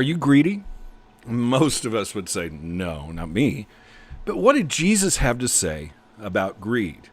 Are you greedy? Most of us would say, no, not me. But what did Jesus have to say about greed?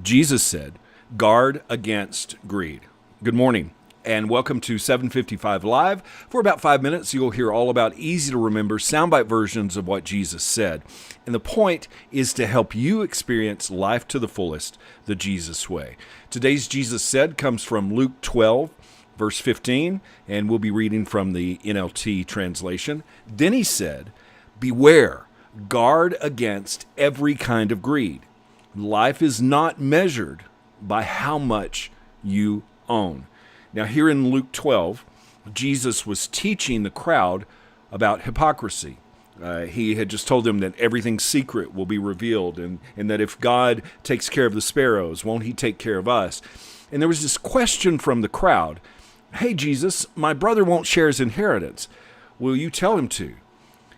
Jesus said, guard against greed. Good morning, and welcome to 755 Live. For about 5 minutes, you'll hear all about easy-to-remember soundbite versions of what Jesus said. And the point is to help you experience life to the fullest, the Jesus way. Today's Jesus Said comes from Luke 12, verse 15, and we'll be reading from the NLT translation. Then he said, beware, guard against every kind of greed. Life is not measured by how much you own. Now, here in Luke 12, Jesus was teaching the crowd about hypocrisy. He had just told them that everything secret will be revealed, and that if God takes care of the sparrows, won't he take care of us? And there was this question from the crowd. Hey, Jesus, my brother won't share his inheritance. Will you tell him to?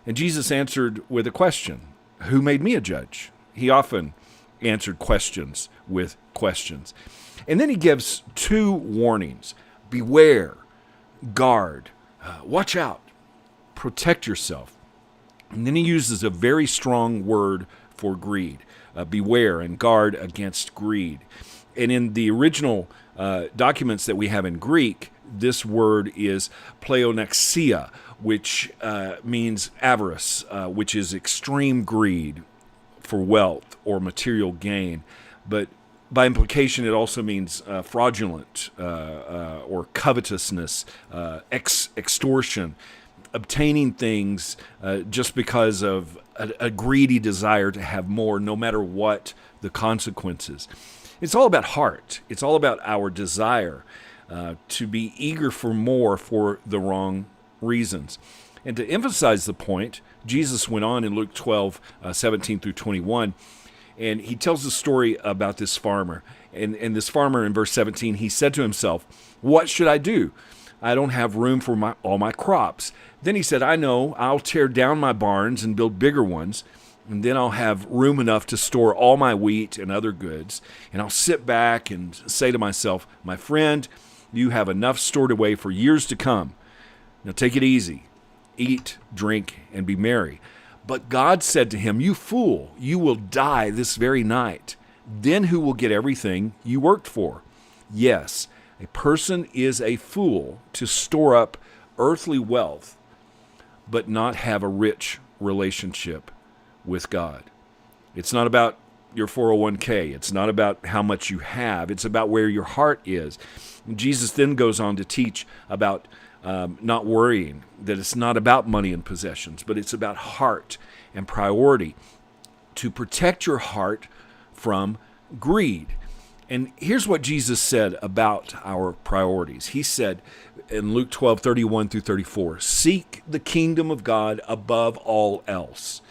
And Jesus answered with a question. Who made me a judge? He often answered questions with questions. And then he gives two warnings. Beware, guard, watch out, protect yourself. And then he uses a very strong word for greed. Beware and guard against greed. And in the original documents that we have in Greek, this word is pleonexia, which means avarice, which is extreme greed for wealth or material gain. But by implication, it also means fraudulent or covetousness, extortion, obtaining things just because of a greedy desire to have more, no matter what the consequences. It's all about heart. It's all about our desire to be eager for more for the wrong reasons. And to emphasize the point, Jesus went on in Luke 12, 17 through 21, and he tells the story about this farmer. And this farmer in verse 17, he said to himself, what should I do? I don't have room for all my crops. Then he said, I know, I'll tear down my barns and build bigger ones, and then I'll have room enough to store all my wheat and other goods. And I'll sit back and say to myself, my friend, you have enough stored away for years to come. Now take it easy. Eat, drink, and be merry. But God said to him, you fool, you will die this very night. Then who will get everything you worked for? Yes, a person is a fool to store up earthly wealth, but not have a rich relationship with God. It's not about your 401k. It's not about how much you have. It's about where your heart is. And Jesus then goes on to teach about not worrying, that it's not about money and possessions, but it's about heart and priority, to protect your heart from greed. And here's what Jesus said about our priorities. He said in Luke 12, 31 through 34, seek the kingdom of God above all else,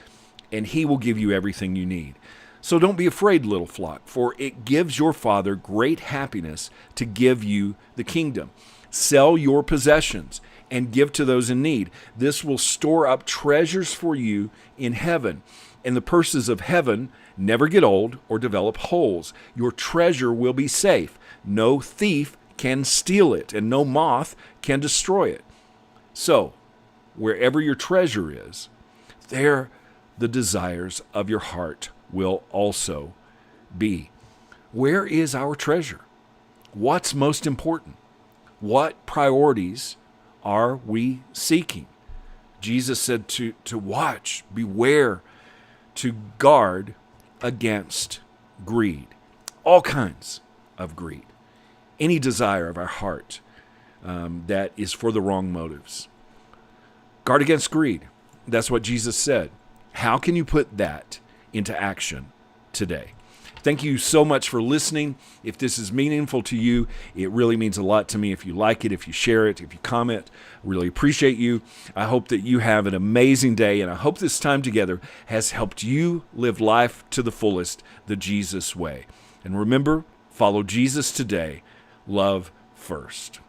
and he will give you everything you need. So don't be afraid, little flock, for it gives your Father great happiness to give you the kingdom. Sell your possessions and give to those in need. This will store up treasures for you in heaven. And the purses of heaven never get old or develop holes. Your treasure will be safe. No thief can steal it, and no moth can destroy it. So, wherever your treasure is, there the desires of your heart will also be. Where is our treasure? What's most important? What priorities are we seeking? Jesus said to watch, beware, to guard against greed. All kinds of greed. Any desire of our heart that is for the wrong motives. Guard against greed. That's what Jesus said. How can you put that into action today? Thank you so much for listening. If this is meaningful to you, it really means a lot to me if you like it, if you share it, if you comment. I really appreciate you. I hope that you have an amazing day, and I hope this time together has helped you live life to the fullest, the Jesus way. And remember, follow Jesus today. Love first.